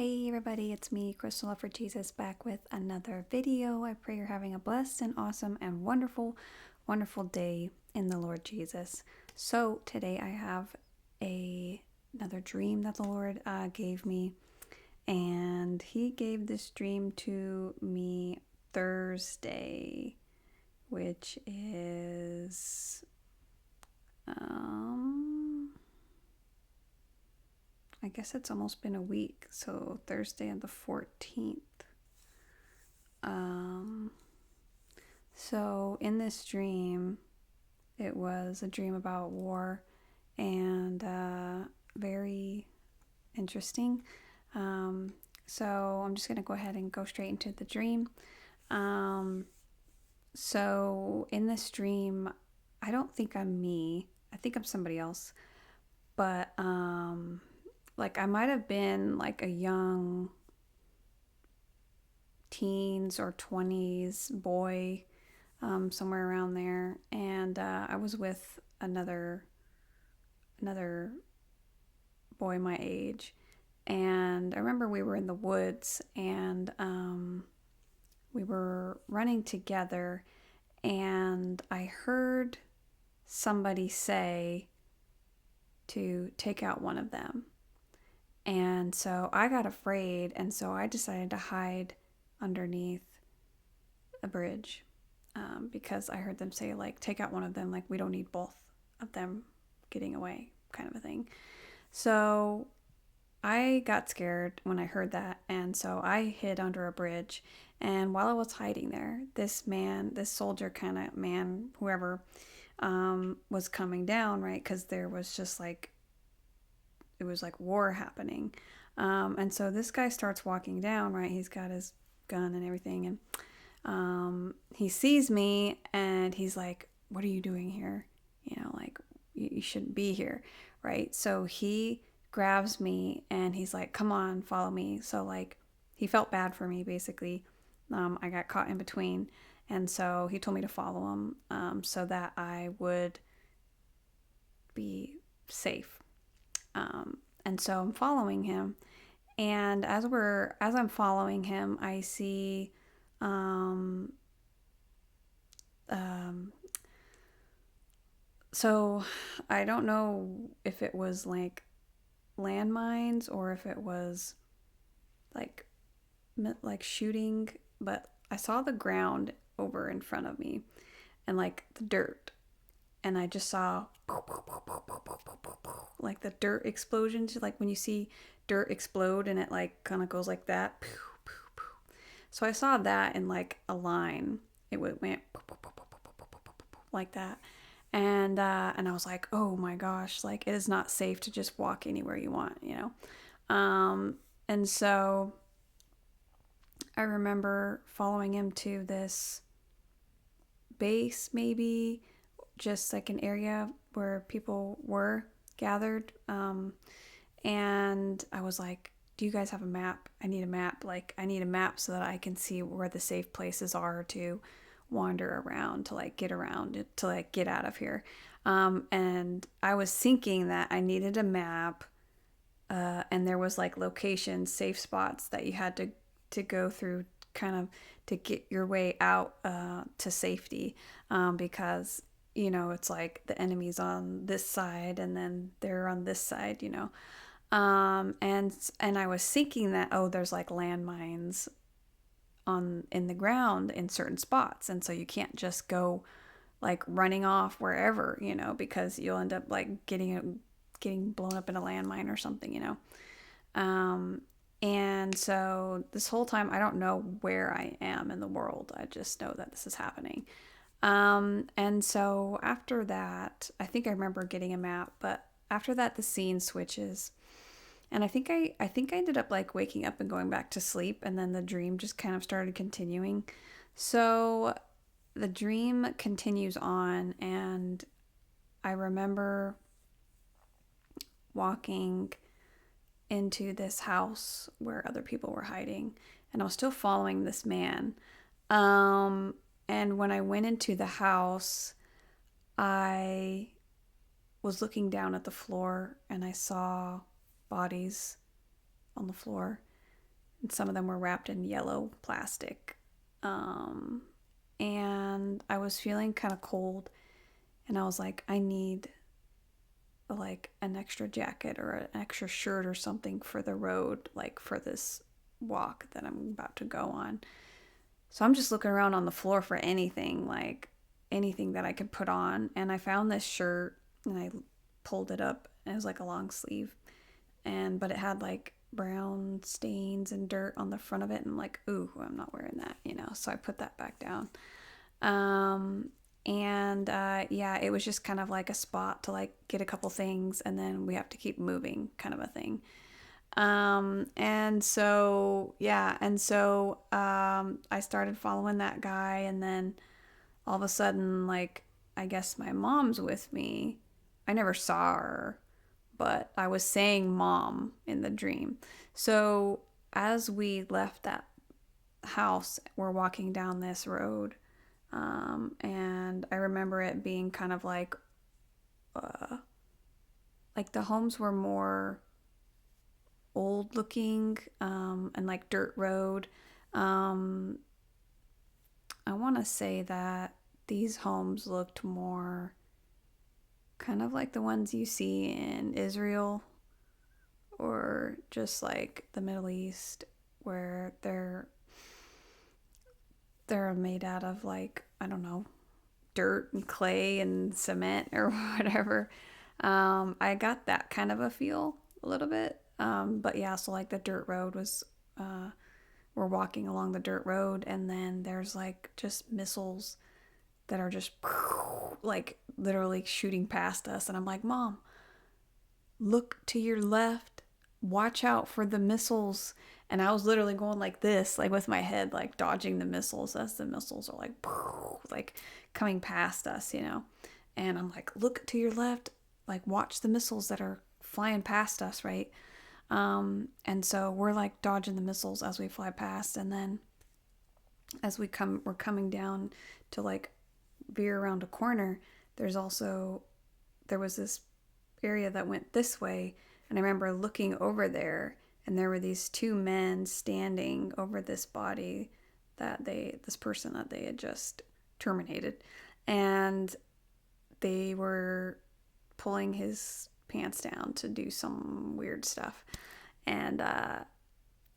Hey everybody, it's me, Crystal Love for Jesus, back with another video. I pray you're having a blessed and awesome and wonderful, wonderful day in the Lord Jesus. So today I have another dream that the Lord gave me, and He gave this dream to me Thursday, which is I guess it's almost been a week, so Thursday the 14th. So in this dream, it was a dream about war and very interesting. So I'm just going to go ahead and go straight into the dream. So in this dream, I don't think I'm me. I think I'm somebody else. But like I might have been like a young teens or 20s boy, somewhere around there, and I was with another boy my age, and I remember we were in the woods, and we were running together, and I heard somebody say to take out one of them. And so I got afraid, and so I decided to hide underneath a bridge, because I heard them say, like, take out one of them, like, we don't need both of them getting away, kind of a thing. So I got scared when I heard that, and so I hid under a bridge. And while I was hiding there, this soldier kind of man, whoever, was coming down, right? Because there was just like, it was like war happening. And so this guy starts walking down, right? He's got his gun and everything, and he sees me, and he's like, what are you doing here? Like, you shouldn't be here, right? So he grabs me, and he's like, come on, follow me. So, like, he felt bad for me, basically. I got caught in between, and so he told me to follow him, so that I would be safe. And so I'm following him, and as I'm following him, I see um, um, so I don't know if it was like landmines or if it was like shooting, but I saw the ground over in front of me and like the dirt, and I just saw like the dirt explosions, like when you see dirt explode and it like kind of goes like that. So I saw that in like a line. It went like that. And I was like, oh my gosh, like it is not safe to just walk anywhere you want. And so I remember following him to this base, maybe just like an area where people were gathered. And I was like, do you guys have a map? I need a map. Like, I need a map so that I can see where the safe places are to wander around, to like get around, to like get out of here. And I was thinking that I needed a map, and there was like locations, safe spots that you had to go through, kind of to get your way out, to safety, because it's like the enemy's on this side and then they're on this side. And I was thinking that, oh, there's like landmines in the ground in certain spots, and so you can't just go like running off wherever, because you'll end up like getting blown up in a landmine or something. And so this whole time I don't know where I am in the world. I just know that this is happening. And so after that, I think I remember getting a map, but after that the scene switches. And I think I ended up like waking up and going back to sleep, and then the dream just kind of started continuing. So the dream continues on, and I remember walking into this house where other people were hiding, and I was still following this man. And when I went into the house, I was looking down at the floor, and I saw bodies on the floor. and some of them were wrapped in yellow plastic. Um, and I was feeling kind of cold, and I was like, I need like an extra jacket or an extra shirt or something for the road, like for this walk that I'm about to go on. So I'm just looking around on the floor for anything, like anything that I could put on. And I found this shirt and I pulled it up. And it was like a long sleeve. But it had like brown stains and dirt on the front of it. And I'm like, ooh, I'm not wearing that. So I put that back down. Um, yeah, it was just kind of like a spot to like get a couple things and then we have to keep moving kind of a thing. I started following that guy, and then all of a sudden, like, I guess my mom's with me. I never saw her, but I was saying mom in the dream. So as we left that house, we're walking down this road, and I remember it being kind of uh, like the homes were more old looking, and like dirt road. Um, I want to say that these homes looked more kind of like the ones you see in Israel or just like the Middle East, where they're made out of, like, I don't know, dirt and clay and cement or whatever. I got that kind of a feel a little bit. But yeah, so like the dirt road was, we're walking along the dirt road, and then there's like just missiles that are just like literally shooting past us. And I'm like, Mom, look to your left, watch out for the missiles. And I was literally going like this, like with my head, like dodging the missiles as the missiles are like coming past us. And I'm like, look to your left, like watch the missiles that are flying past us, right? And so we're like dodging the missiles as we fly past, and then as we're coming down to like veer around a corner. There was this area that went this way, and I remember looking over there, and there were these two men standing over this body this person that they had just terminated, and they were pulling his pants down to do some weird stuff. And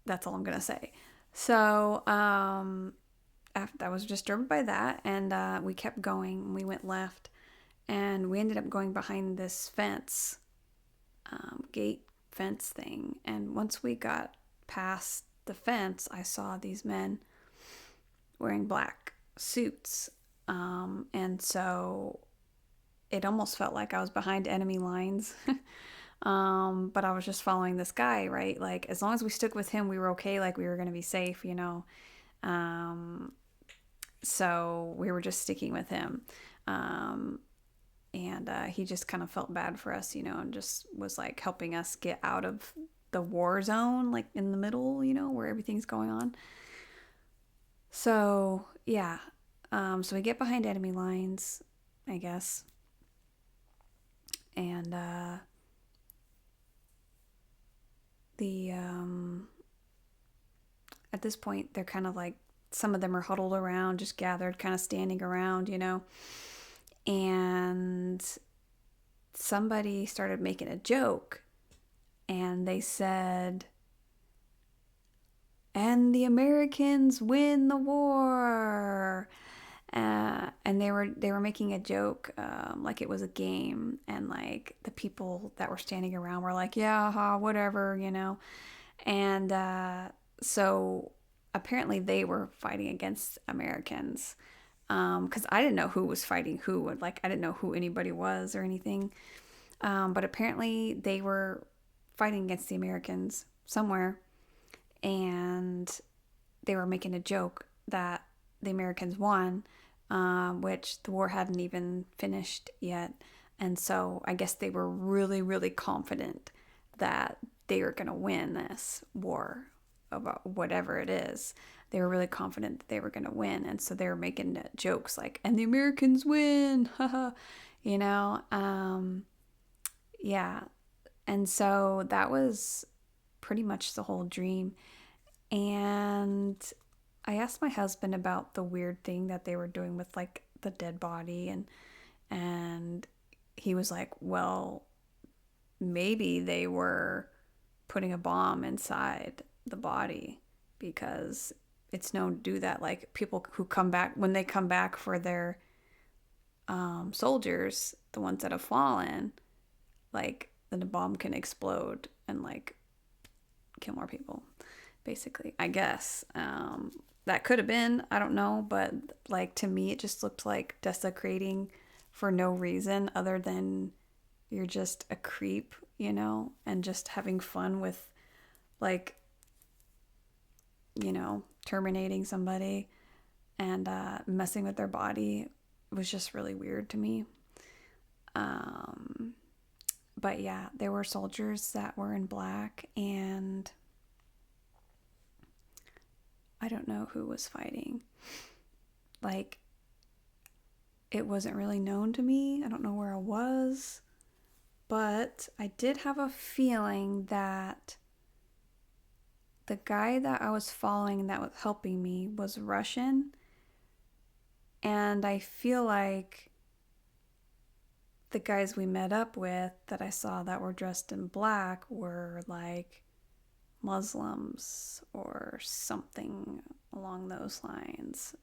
that's all I'm gonna say. So I was disturbed by that, and we kept going. We went left, and we ended up going behind this fence, gate fence thing. And once we got past the fence, I saw these men wearing black suits, and so it almost felt like I was behind enemy lines. But I was just following this guy, right? Like, as long as we stuck with him, we were okay. Like, we were going to be safe. Um, so we were just sticking with him. And he just kind of felt bad for us, and just was like helping us get out of the war zone, like in the middle, where everything's going on. So, yeah. So we get behind enemy lines, I guess. And the at this point, they're kind of like, some of them are huddled around, just gathered, kind of standing around. And somebody started making a joke, and they said, and the Americans win the war. And they were making a joke, like it was a game, and like the people that were standing around were like, yeah, whatever. And so apparently they were fighting against Americans, because I didn't know who was fighting who. Like, I didn't know who anybody was or anything. But apparently they were fighting against the Americans somewhere, and they were making a joke that the Americans won, which the war hadn't even finished yet. And so I guess they were really, really confident that they were going to win this war, about whatever it is. They were really confident that they were going to win. And so they were making jokes like, and the Americans win, haha, you know? Yeah. And so that was pretty much the whole dream. And I asked my husband about the weird thing that they were doing with like the dead body, and he was like, "Well, maybe they were putting a bomb inside the body because it's known to do that. Like people who come back, when they come back for their soldiers, the ones that have fallen, like then the bomb can explode and like kill more people, basically. I guess that could have been. I don't know, but like to me, it just looked like desecrating for no reason other than you're just a creep, and just having fun with like terminating somebody and messing with their body was just really weird to me. Um, but yeah, there were soldiers that were in black, and I don't know who was fighting. Like, it wasn't really known to me. I don't know where I was, but I did have a feeling that the guy that I was following that was helping me was Russian. And I feel like the guys we met up with that I saw that were dressed in black were like Muslims or something along those lines.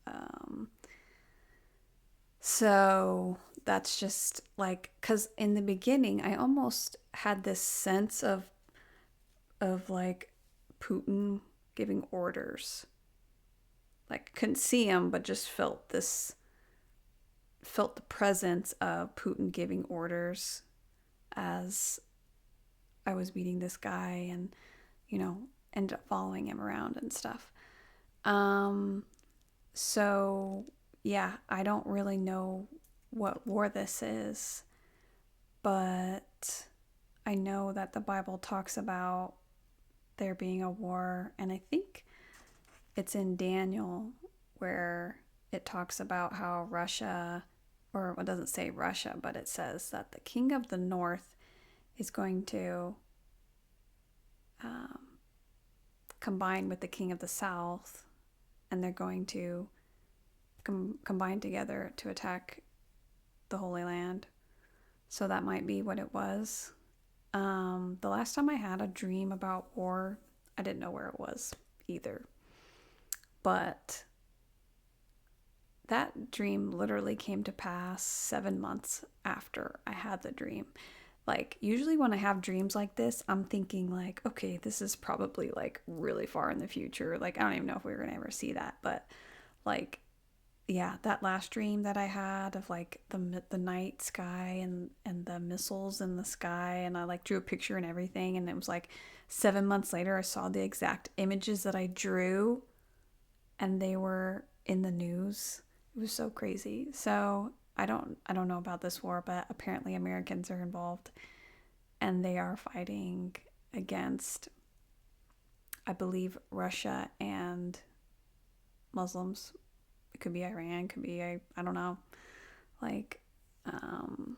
So that's just like, because in the beginning, I almost had this sense of like Putin giving orders. Like, couldn't see him, but just felt the presence of Putin giving orders as I was meeting this guy and, ended up following him around and stuff. Um, so yeah, I don't really know what war this is, but I know that the Bible talks about there being a war, and I think it's in Daniel where it talks about how Russia, or it doesn't say Russia, but it says that the king of the north is going to um, combine with the king of the south, and they're going to combine together to attack the Holy Land. So that might be what it was. The last time I had a dream about war, I didn't know where it was either. But that dream literally came to pass 7 months after I had the dream. Like, usually when I have dreams like this, I'm thinking, like, okay, this is probably like really far in the future. Like, I don't even know if we're gonna ever see that. But, like, yeah, that last dream that I had of like the night sky and the missiles in the sky, and I like drew a picture and everything, and it was like 7 months later I saw the exact images that I drew, and they were in the news. It was so crazy. So I don't know about this war, but apparently Americans are involved, and they are fighting against, I believe, Russia and Muslims. It could be Iran, could be I don't know. Like, um,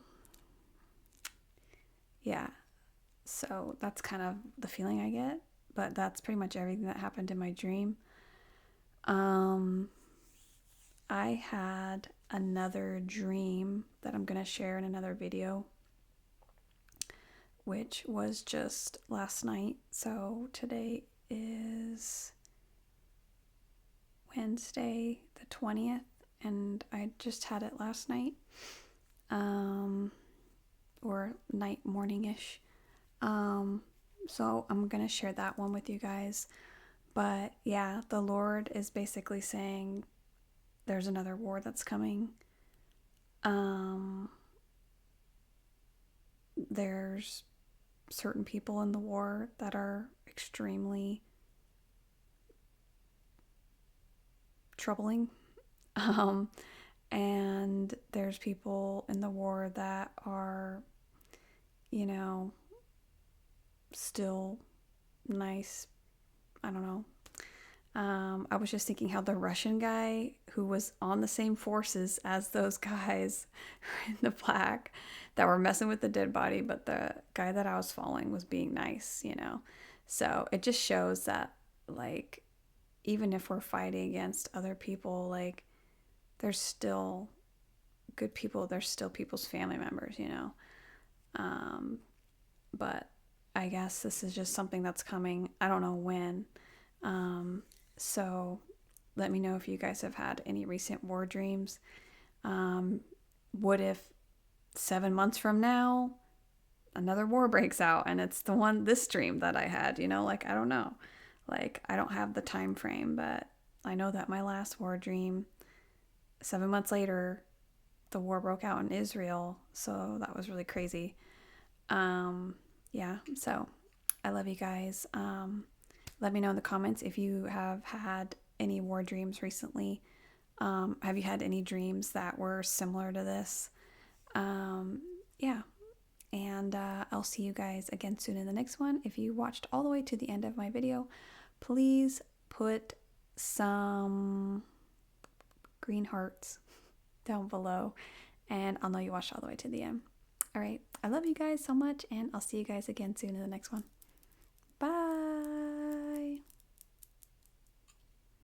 yeah. So that's kind of the feeling I get, but that's pretty much everything that happened in my dream. Um, I had another dream that I'm gonna share in another video, which was just last night. So today is Wednesday the 20th, and I just had it last night, or night, morning-ish. Um, so I'm gonna share that one with you guys. But yeah, the Lord is basically saying there's another war that's coming. Um, there's certain people in the war that are extremely troubling. Um, and there's people in the war that are, you know, still nice. I don't know. I was just thinking how the Russian guy who was on the same forces as those guys in the black that were messing with the dead body, but the guy that I was following was being nice. So it just shows that, like, even if we're fighting against other people, like, there's still good people. There's still people's family members, you know. But I guess this is just something that's coming. I don't know when. So let me know if you guys have had any recent war dreams. What if 7 months from now another war breaks out and it's this dream that I had, you know? Like, I don't know. Like, I don't have the time frame, but I know that my last war dream, 7 months later, the war broke out in Israel. So that was really crazy. Yeah, so I love you guys. Let me know in the comments if you have had any war dreams recently. Have you had any dreams that were similar to this? Yeah, and I'll see you guys again soon in the next one. If you watched all the way to the end of my video, please put some green hearts down below, and I'll know you watched all the way to the end. All right, I love you guys so much, and I'll see you guys again soon in the next one.